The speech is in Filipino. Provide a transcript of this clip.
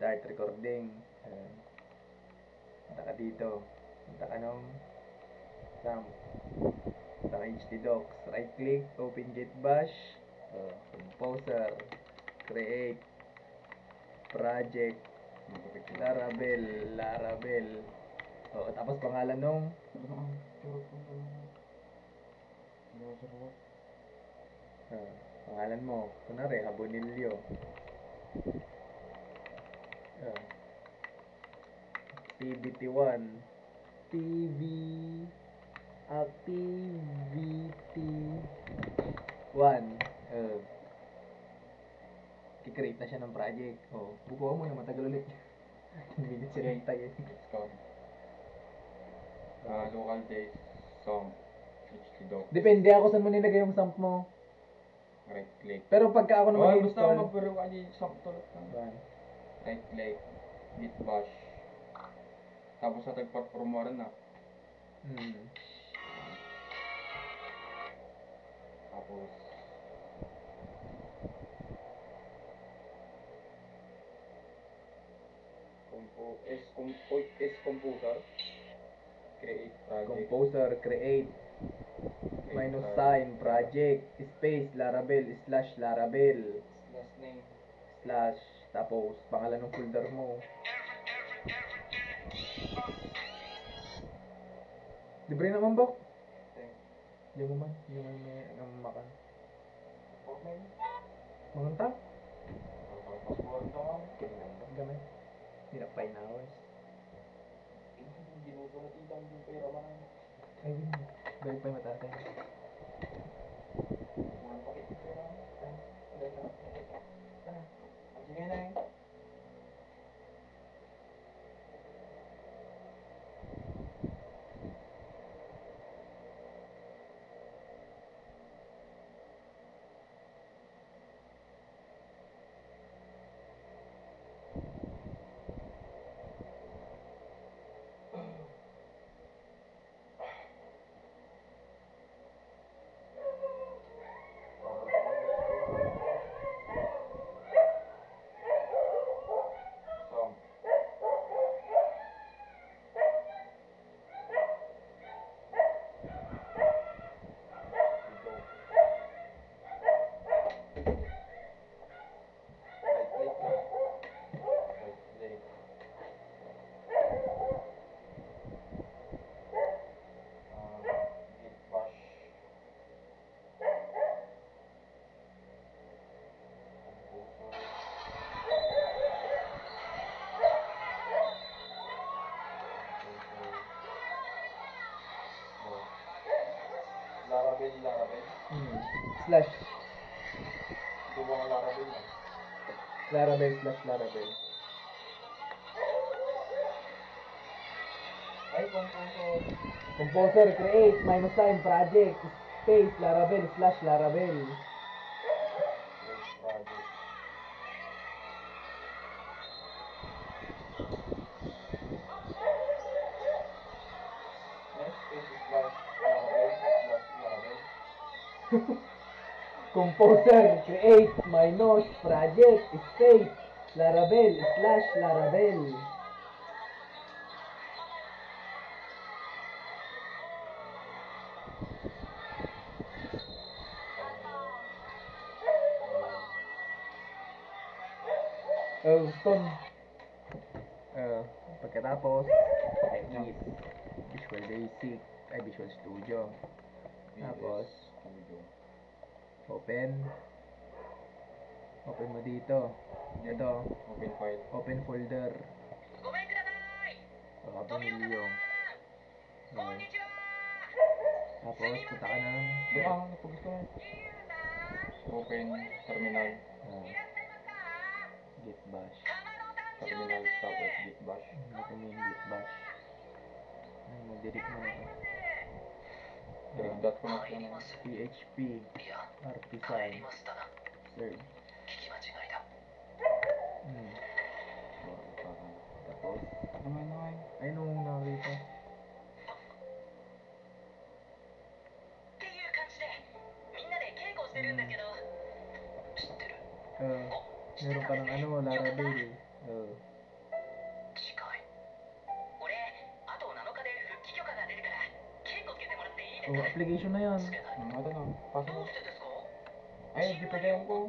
Start recording. Punta ka dito. Punta ka nung punta ka HD Docs. Right click, open Git Bash. Composer. Create. Project. Laravel. Tapos pangalan nung pangalan mo. Kunwari, Abonilio. Activity 1. Activity 1. I-create na siya ng project. Bukuha mo na matagal ulit. 10 minutes yun yung tayo. Local days, song, HD Docs. Depende ako saan mo nilagay yung sump mo. Right click. Pero pagka ako naman basta mag-baro ka di sump tulad ka. Right click, Git Bash. Tapos sa tag-platform mo rin na. Tapos composer. Create project. Composer, create. Minus sign, project, space, Laravel, /Laravel. Last name. Slash, tapos pangalan ng folder mo. Libre naman ba? Hindi mo man may makan. Okay. Manganta? Password na ako. Gamay. Hinapay na ako eh. Ginusulat yung pera ba na? Ay, verify matatay. Mga pakit yung pera. Sige na eh. Laravel. Slash. Subo ng Laravel na. Laravel /Laravel. Ay, composer. Composer, create, minus sign, project, space, Laravel /Laravel. Project. Next space /Laravel. Composer, create, minus, project, space, Laravel /Laravel. Stone. Pagkatapos, X, Visual Basic, Visual Studio. Tapos, open mo dito. Ito, open folder. Abonilio. Tapos, punta ka ng open terminal. Git Bash. Terminal tapos Git Bash. Ito yung Git Bash. Mag-delete mo na ito. Dot ko na siya na. PHP Artisan Serve. Tapos, ay nung nakita. Meron ka ng Laravel. Oh, application na yan. Ito na, pasok mo. Ay, di pa ko.